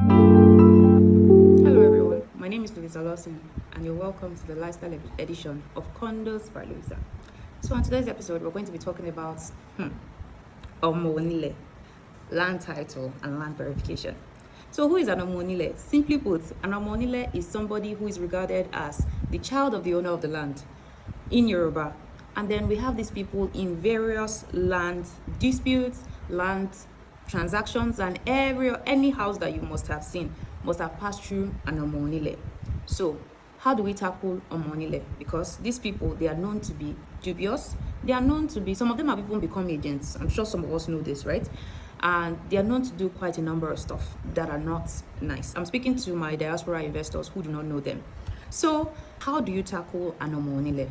Hello everyone, my name is Louisa Lawson and you're welcome to the lifestyle edition of Condos by Louisa. So on today's episode, we're going to be talking about Omonile, land title and land verification. So who is an Omonile? Simply put, an Omonile is somebody who is regarded as the child of the owner of the land in Yoruba. And then we have these people in various land disputes, land transactions, and any house that you must have seen must have passed through an Omonile. So how do we tackle Omonile? Because these people, they are known to be dubious. They are known to be, some of them have even become agents. I'm sure some of us know this, right? And they are known to do quite a number of stuff that are not nice. I'm speaking to my diaspora investors who do not know them. So how do you tackle an Omonile?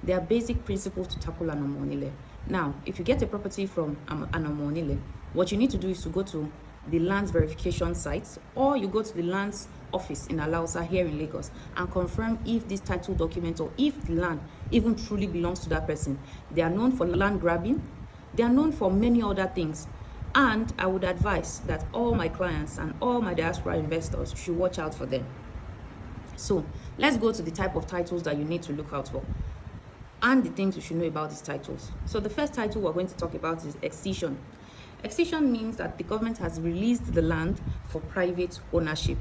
There are basic principles to tackle an Omonile. Now, if you get a property from an Omonile, what you need to do is to go to the lands verification site, or you go to the lands office in Alausa here in Lagos and confirm if this title document or if the land even truly belongs to that person. They are known for land grabbing. They are known for many other things. And I would advise that all my clients and all my diaspora investors should watch out for them. So let's go to the type of titles that you need to look out for and the things you should know about these titles. So the first title we're going to talk about is excision. Excision means that the government has released the land for private ownership.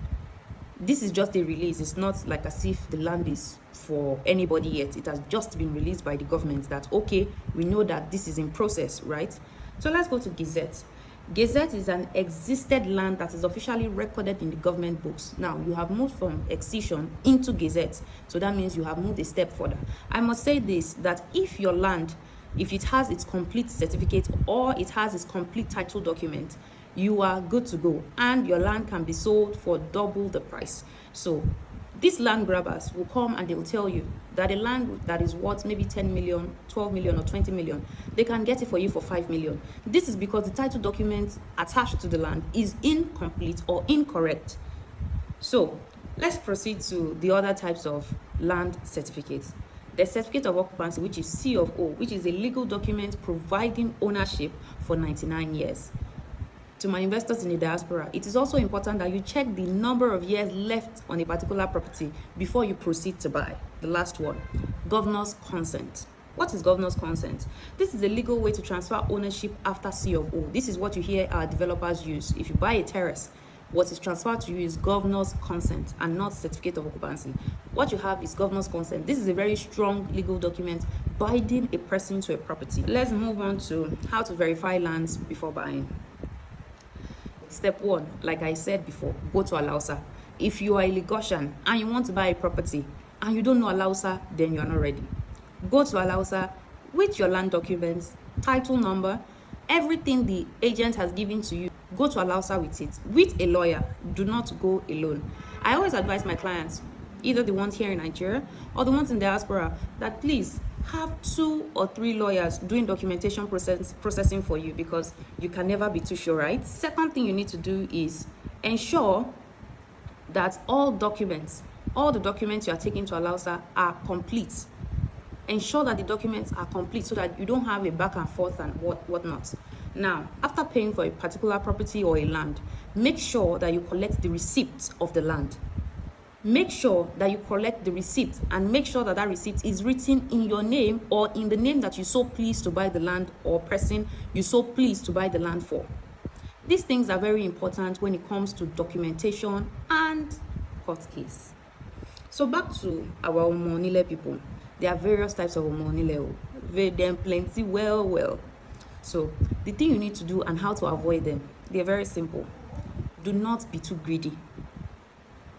This is just a release. It's not like as if the land is for anybody yet. It has just been released by the government that, okay, we know that this is in process, right? So let's go to Gazette. Gazette is an existed land that is officially recorded in the government books. Now, you have moved from excision into Gazette. So that means you have moved a step further. I must say this, that if your land, if it has its complete certificate or it has its complete title document, you are good to go. And your land can be sold for double the price. So these land grabbers will come and they will tell you that a land that is worth maybe 10 million, 12 million, or 20 million, they can get it for you for 5 million. This is because the title document attached to the land is incomplete or incorrect. So let's proceed to the other types of land certificates. The certificate of occupancy, which is C of O, which is a legal document providing ownership for 99 years. To my investors in the diaspora, it is also important that you check the number of years left on a particular property before you proceed to buy. The last one, governor's consent. What is governor's consent? This is a legal way to transfer ownership after C of O. This is what you hear our developers use. If you buy a terrace, what is transferred to you is governor's consent and not certificate of occupancy. What you have is governor's consent. This is a very strong legal document binding a person to a property. Let's move on to how to verify lands before buying. Step 1, like I said before, go to Alausa. If you are a Lagosian and you want to buy a property and you don't know Alausa, then you're not ready. Go to Alausa with your land documents, title number, everything the agent has given to you. Go to Alausa with it, with a lawyer. Do not go alone. I always advise my clients, either the ones here in Nigeria or the ones in diaspora, that please have 2 or 3 lawyers doing documentation processing for you, because you can never be too sure, right? Second thing you need to do is ensure that all the documents you are taking to Alausa are complete. Ensure that the documents are complete so that you don't have a back and forth and whatnot. Now, after paying for a particular property or a land, make sure that you collect the receipt of the land. Make sure that you collect the receipt and make sure that that receipt is written in your name or in the name that you so pleased to buy the land or person you so pleased to buy the land for. These things are very important when it comes to documentation and court case. So back to our Omonile people. There are various types of Omonile. Them plenty well. So the thing you need to do and how to avoid them, they're very simple. Do not be too greedy.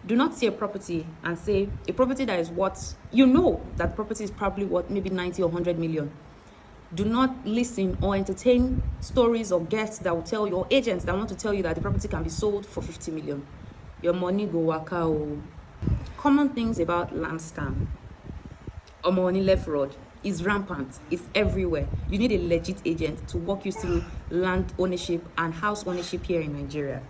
Do not see a property and say a property that is what you know that property is probably worth maybe 90 or 100 million. Do not listen or entertain stories or guests that will tell you, or agents that want to tell you that the property can be sold for 50 million. Your money go waka. Common things about land scam. Omonile fraud is rampant. It's everywhere. You need a legit agent to walk you through land ownership and house ownership here in Nigeria.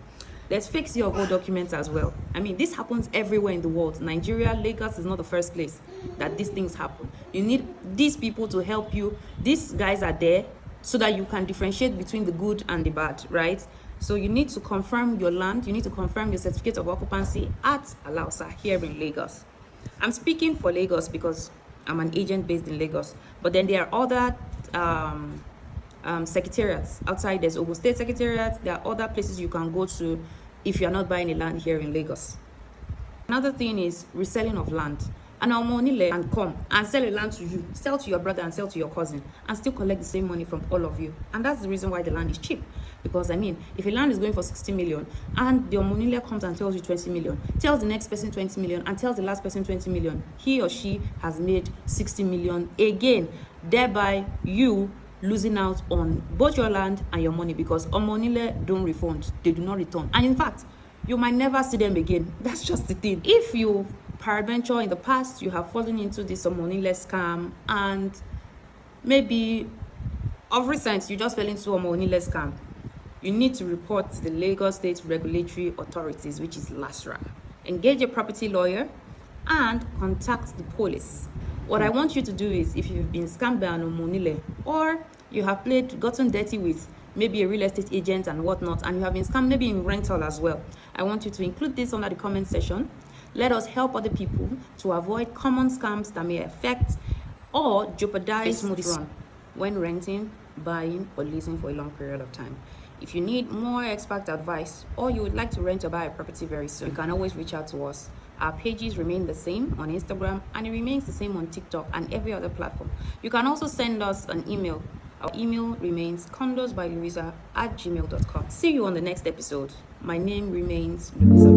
There's fake C of O documents as well. I mean, this happens everywhere in the world. Nigeria, Lagos is not the first place that these things happen. You need these people to help you. These guys are there so that you can differentiate between the good and the bad, right? So you need to confirm your land, you need to confirm your certificate of occupancy at Alausa here in Lagos. I'm speaking for Lagos because I'm an agent based in Lagos, but then there are other secretariats outside. There's Ogun State Secretariat. There are other places you can go to if you're not buying a land here in Lagos. Another thing is reselling of land. And our money can come and sell a land to you, sell to your brother and sell to your cousin, and still collect the same money from all of you. And that's the reason why the land is cheap. Because I mean, if a land is going for 60 million and the Omonile comes and tells you 20 million, tells the next person 20 million, and tells the last person 20 million, he or she has made 60 million again, thereby you losing out on both your land and your money, because Omonile don't refund, they do not return. And in fact, you might never see them again. That's just the thing. If you peradventure in the past you have fallen into this Omonile scam, and maybe of recent you just fell into Omonile scam, you need to report to the Lagos State Regulatory Authorities, which is LASRA. Engage a property lawyer and contact the police. What I want you to do is, if you've been scammed by an Omonile, or you have gotten dirty with maybe a real estate agent and whatnot, and you have been scammed maybe in rental as well, I want you to include this under the comment section. Let us help other people to avoid common scams that may affect or jeopardize smooth run when renting, buying, or leasing for a long period of time. If you need more expert advice, or you would like to rent or buy a property very soon, you can always reach out to us. Our pages remain the same on Instagram, and it remains the same on TikTok and every other platform. You can also send us an email. Our email remains condosbylouisa@gmail.com. See you on the next episode. My name remains Louisa.